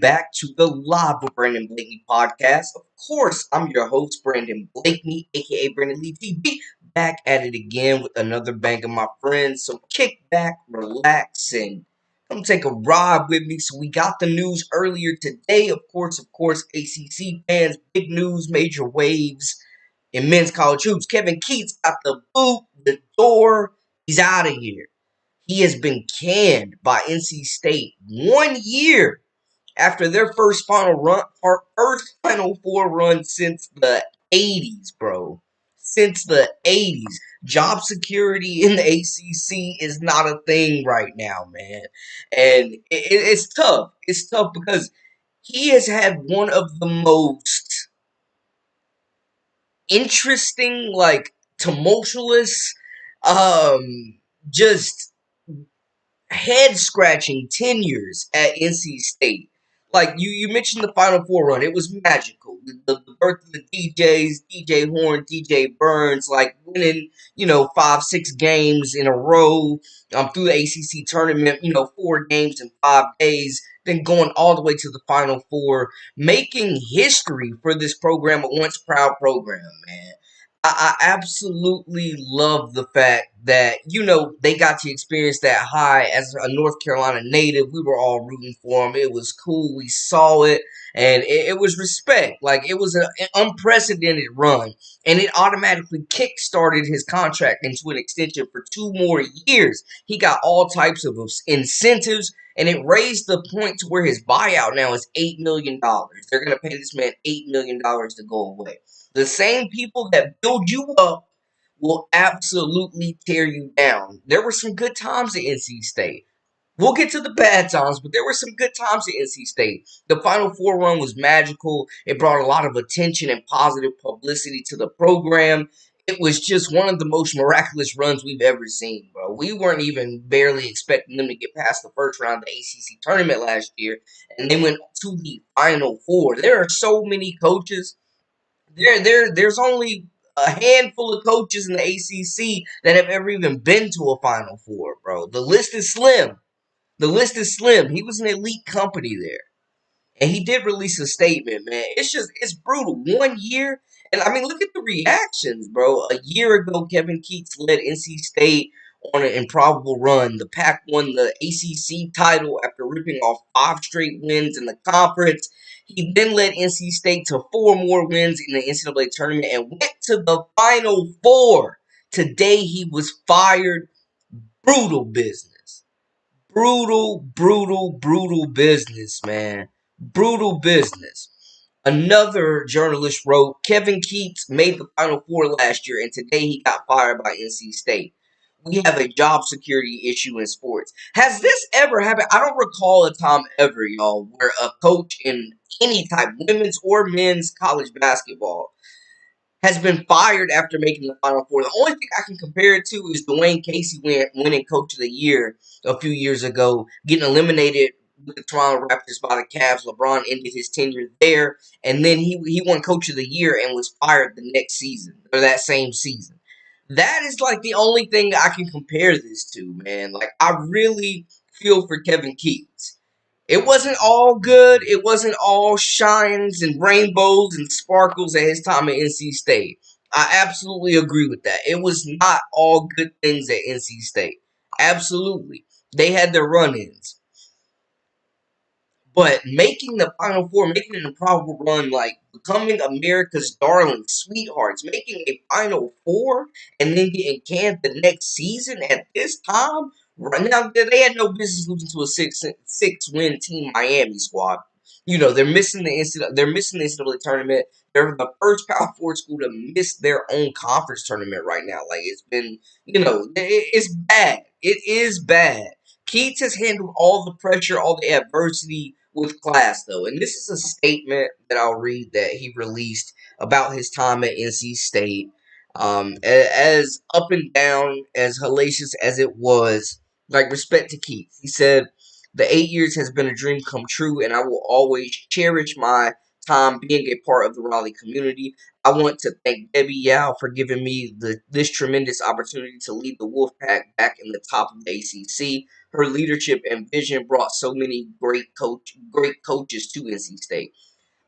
back to the Live with Brandon Blakeney podcast. Of course, I'm your host, Brandon Blakeney, aka Brandon Lee TV, back at it again with another bang of my friends. So kick back, relax, and come take a ride with me. So we got the news earlier today. Of course, ACC fans, big news, major waves in men's college hoops. Kevin Keatts got the boot, the door. He's out of here. He has been canned by NC State 1 year after their first Final Four run since the '80s, bro. Since the '80s, job security in the ACC is not a thing right now, man, and it's tough. It's tough because he has had one of the most interesting, like tumultuous, just head scratching tenures at NC State. Like you mentioned the Final Four run, it was magical. The birth of the DJs, DJ Horn, DJ Burns, like winning, 5, 6 games in a row through the ACC tournament, 4 games in 5 days, then going all the way to the Final Four, making history for this program, a once proud program, man. I absolutely love the fact that, they got to experience that high as a North Carolina native. We were all rooting for him. It was cool. We saw it, and it was respect. Like, it was an unprecedented run, and it automatically kick-started his contract into an extension for 2 more years. He got all types of incentives, and it raised the point to where his buyout now is $8 million. They're going to pay this man $8 million to go away. The same people that build you up will absolutely tear you down. There were some good times at NC State. We'll get to the bad times, but there were some good times at NC State. The Final Four run was magical. It brought a lot of attention and positive publicity to the program. It was just one of the most miraculous runs we've ever seen, bro. We weren't even barely expecting them to get past the first round of the ACC tournament last year, and they went to the Final Four. There are so many coaches there's only a handful of coaches in the ACC that have ever even been to a Final Four, bro. The list is slim. The list is slim. He was an elite company there. And he did release a statement, man. It's brutal. 1 year. And I mean, look at the reactions, bro. A year ago, Kevin Keatts led NC State on an improbable run. The Pac won the ACC title after ripping off 5 straight wins in the conference. He then led NC State to 4 more wins in the NCAA tournament and went to the Final Four. Today, he was fired. Brutal business. Brutal business, man. Brutal business. Another journalist wrote, Kevin Keatts made the Final Four last year, and today he got fired by NC State. We have a job security issue in sports. Has this ever happened? I don't recall a time ever, y'all, where a coach in any type, women's or men's college basketball, has been fired after making the Final Four. The only thing I can compare it to is Dwayne Casey winning Coach of the Year a few years ago, getting eliminated with the Toronto Raptors by the Cavs. LeBron ended his tenure there, and then he won Coach of the Year and was fired the next season, or that same season. That is like the only thing I can compare this to, man. Like, I really feel for Kevin Keatts. It wasn't all good. It wasn't all shines and rainbows and sparkles at his time at NC State. I absolutely agree with that. It was not all good things at NC State. Absolutely. They had their run-ins. But making the Final Four, making an improbable run, like becoming America's darling sweethearts, making a Final Four, and then getting canned the next season at this time. Right now, they had no business losing to a six win team Miami squad. They're missing the NCAA tournament. They're the first Power Four school to miss their own conference tournament right now. Like, it's been, it's bad. It is bad. Keatts has handled all the pressure, all the adversity with class, though. And this is a statement that I'll read that he released about his time at NC State. As up and down, as hellacious as it was, like, respect to Keatts. He said, the 8 years has been a dream come true, and I will always cherish my time being a part of the Raleigh community. I want to thank Debbie Yao for giving me this tremendous opportunity to lead the Wolfpack back in the top of the ACC. Her leadership and vision brought so many great coaches to NC State.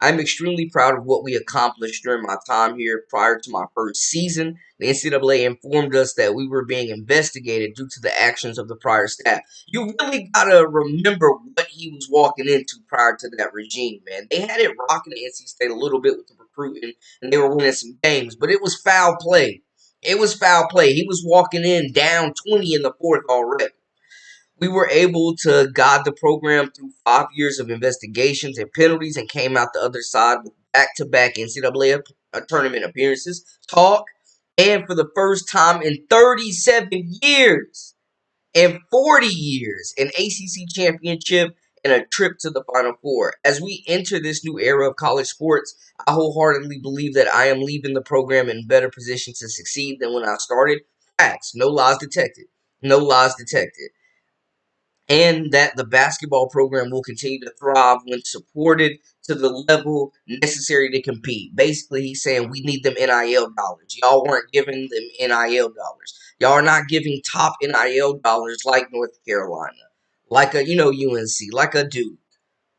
I'm extremely proud of what we accomplished during my time here prior to my first season. The NCAA informed us that we were being investigated due to the actions of the prior staff. You really gotta remember what he was walking into prior to that regime, man. They had it rocking at NC State a little bit with the recruiting, and they were winning some games, but it was foul play. It was foul play. He was walking in down 20 in the fourth already. We were able to guide the program through 5 years of investigations and penalties and came out the other side with back-to-back NCAA tournament appearances, talk, and for the first time in 37 years and 40 years, an ACC championship and a trip to the Final Four. As we enter this new era of college sports, I wholeheartedly believe that I am leaving the program in better position to succeed than when I started. Facts, no lies detected. No lies detected, and that the basketball program will continue to thrive when supported to the level necessary to compete. Basically, he's saying we need them NIL dollars. Y'all weren't giving them NIL dollars. Y'all are not giving top NIL dollars like North Carolina, like a UNC, like a Duke,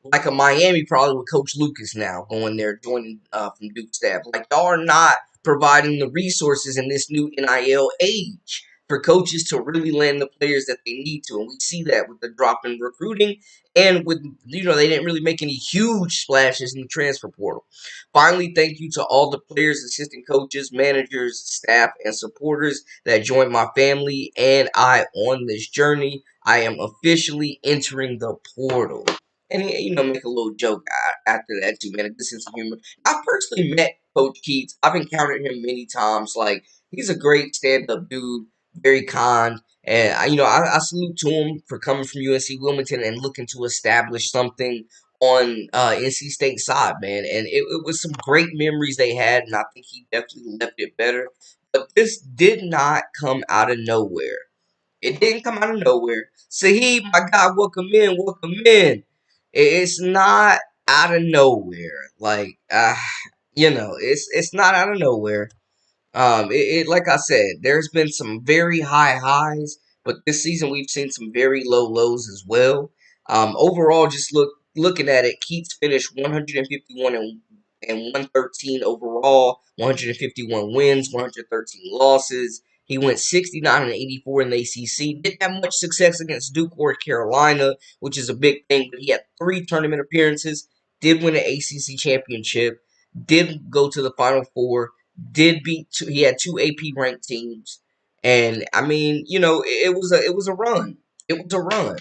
like a Miami, probably with Coach Lucas now going there, joining from Duke staff. Like, y'all are not providing the resources in this new NIL age for coaches to really land the players that they need to. And we see that with the drop in recruiting and with, they didn't really make any huge splashes in the transfer portal. Finally, thank you to all the players, assistant coaches, managers, staff, and supporters that joined my family and I on this journey. I am officially entering the portal. And he, make a little joke after that too, man. A good sense of humor. I personally met Coach Keatts. I've encountered him many times. Like, he's a great stand-up dude, very kind, and I salute to him for coming from UNC Wilmington and looking to establish something on NC State side, man. And it was some great memories they had, and I think he definitely left it better. But this did not come out of nowhere. It didn't come out of nowhere. Sahib, my guy, welcome in, welcome in. It's not out of nowhere. Like, it's not out of nowhere. Like I said, there's been some very high highs, but this season we've seen some very low lows as well. Overall, just looking at it, Keats finished 151 and 113 overall, 151 wins, 113 losses. He went 69 and 84 in the ACC. Didn't have much success against Duke or Carolina, which is a big thing, but he had 3 tournament appearances, did win an ACC championship, did go to the Final Four, did beat he had 2 AP ranked teams, and I mean, it was a run. It was a run.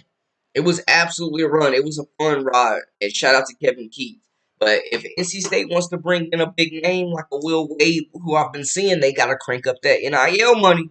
It was absolutely a run. It was a fun ride. And shout out to Kevin Keith. But if NC State wants to bring in a big name like a Will Wade, who I've been seeing, they gotta crank up that NIL money.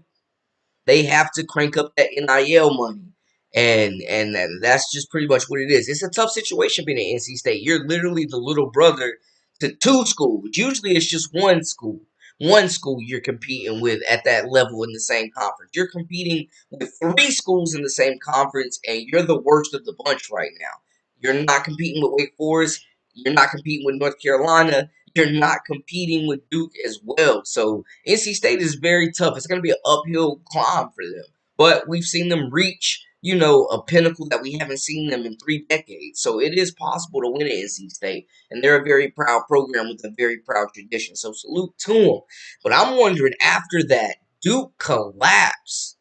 They have to crank up that NIL money. And that's just pretty much what it is. It's a tough situation being at NC State. You're literally the little brother to 2 schools. Usually it's just 1 school. 1 school you're competing with at that level in the same conference. You're competing with 3 schools in the same conference, and you're the worst of the bunch right now. You're not competing with Wake Forest. You're not competing with North Carolina. You're not competing with Duke as well. So NC State is very tough. It's going to be an uphill climb for them. But we've seen them reach, a pinnacle that we haven't seen them in 3 decades. So it is possible to win at NC State. And they're a very proud program with a very proud tradition. So salute to them. But I'm wondering, after that Duke collapse,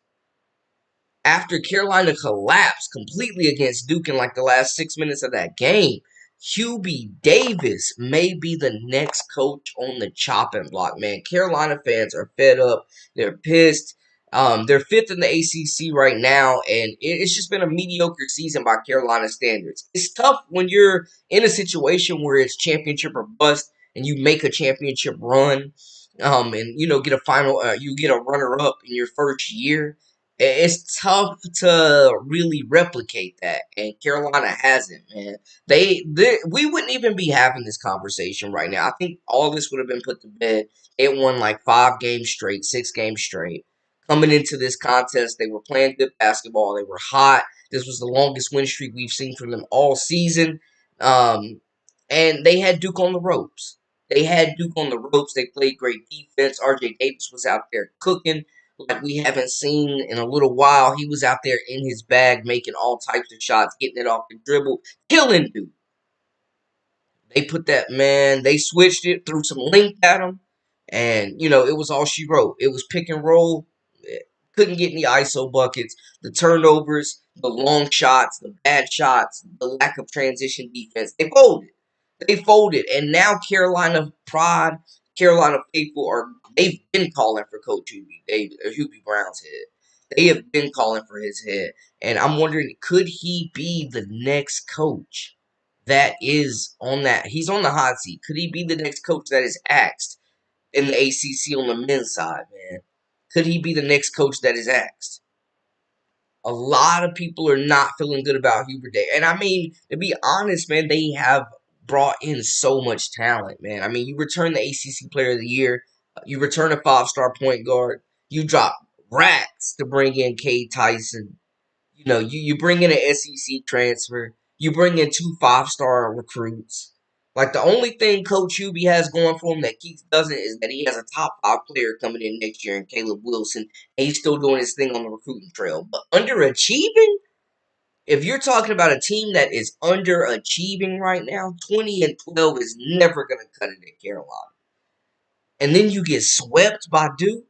after Carolina collapsed completely against Duke in like the last 6 minutes of that game, Hubie Davis may be the next coach on the chopping block, man. Carolina fans are fed up. They're pissed. They're 5th in the ACC right now, and it's just been a mediocre season by Carolina standards. It's tough when you're in a situation where it's championship or bust, and you make a championship run, and get a you get a runner-up in your first year. It's tough to really replicate that, and Carolina hasn't, man. We wouldn't even be having this conversation right now. I think all this would have been put to bed. They won like 5 games straight, 6 games straight. Coming into this contest, they were playing good basketball. They were hot. This was the longest win streak we've seen from them all season. And they had Duke on the ropes. They had Duke on the ropes. They played great defense. RJ Davis was out there cooking. like we haven't seen in a little while. He was out there in his bag making all types of shots, getting it off the dribble, killing dude. They put that man, they switched it, threw some length at him, and it was all she wrote. It was pick and roll. Couldn't get any ISO buckets. The turnovers, the long shots, the bad shots, the lack of transition defense. They folded. They folded. And now Carolina Pride, Carolina Faithful they've been calling for Coach Hubie Brown's head. They have been calling for his head. And I'm wondering, could he be the next coach that is on that? He's on the hot seat. Could he be the next coach that is axed in the ACC on the men's side, man? Could he be the next coach that is axed? A lot of people are not feeling good about Hubert Day. And I mean, to be honest, man, they have brought in so much talent, man. I mean, you return the ACC Player of the Year, you return a 5-star point guard, you drop racks to bring in Cade Tyson. You bring in an SEC transfer. You bring in 2 5-star recruits. Like, the only thing Coach Hubie has going for him that Keatts doesn't is that he has a top 5 player coming in next year in Caleb Wilson, and he's still doing his thing on the recruiting trail. But underachieving? If you're talking about a team that is underachieving right now, 20-12 is never going to cut it at Carolina. And then you get swept by Duke.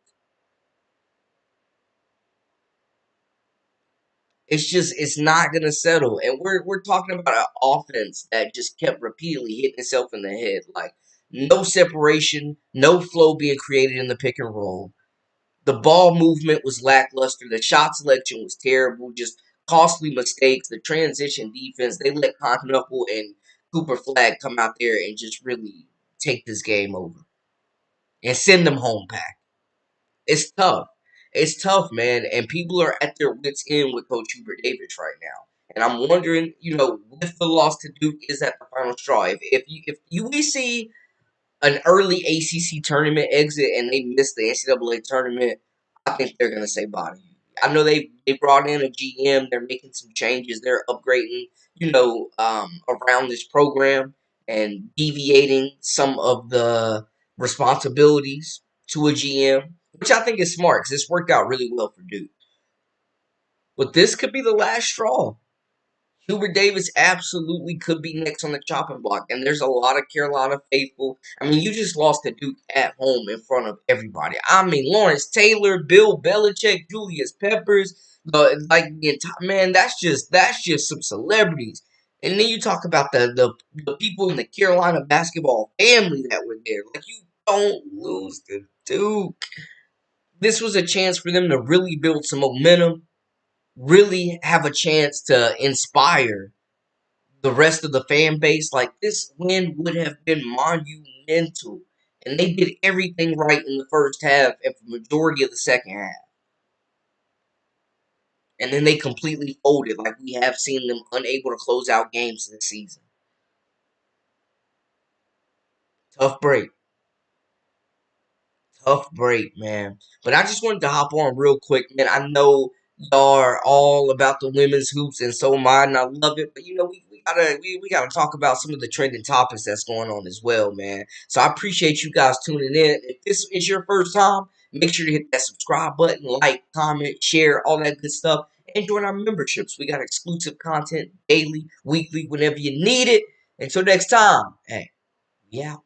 It's not gonna settle. And we're talking about an offense that just kept repeatedly hitting itself in the head. Like, no separation, no flow being created in the pick and roll. The ball movement was lackluster. The shot selection was terrible. Just costly mistakes. The transition defense, they let Continental and Cooper Flag come out there and just really take this game over and send them home pack. It's tough. It's tough, man. And people are at their wits' end with Coach Hubert Davis right now. And I'm wondering, with the loss to Duke, is that the final straw? If we see an early ACC tournament exit and they miss the NCAA tournament, I think they're gonna say bye to you. I know they brought in a GM. They're making some changes. They're upgrading, around this program and deviating some of the responsibilities to a GM, which I think is smart because it's worked out really well for Duke. But this could be the last straw. Hubert Davis absolutely could be next on the chopping block. And there's a lot of Carolina faithful. I mean, you just lost to Duke at home in front of everybody. I mean, Lawrence Taylor, Bill Belichick, Julius Peppers, the entire man. That's just some celebrities. And then you talk about the people in the Carolina basketball family that were there. Like, you don't lose to Duke. This was a chance for them to really build some momentum, really have a chance to inspire the rest of the fan base. Like, this win would have been monumental. And they did everything right in the first half and for the majority of the second half. And then they completely folded, like we have seen them unable to close out games this season. Tough break. Tough break, man. But I just wanted to hop on real quick, man. I know y'all are all about the women's hoops, and so am I, and I love it. But we gotta talk about some of the trending topics that's going on as well, man. So I appreciate you guys tuning in. If this is your first time, make sure to hit that subscribe button, like, comment, share, all that good stuff, and join our memberships. We got exclusive content daily, weekly, whenever you need it. Until next time, hey, we out.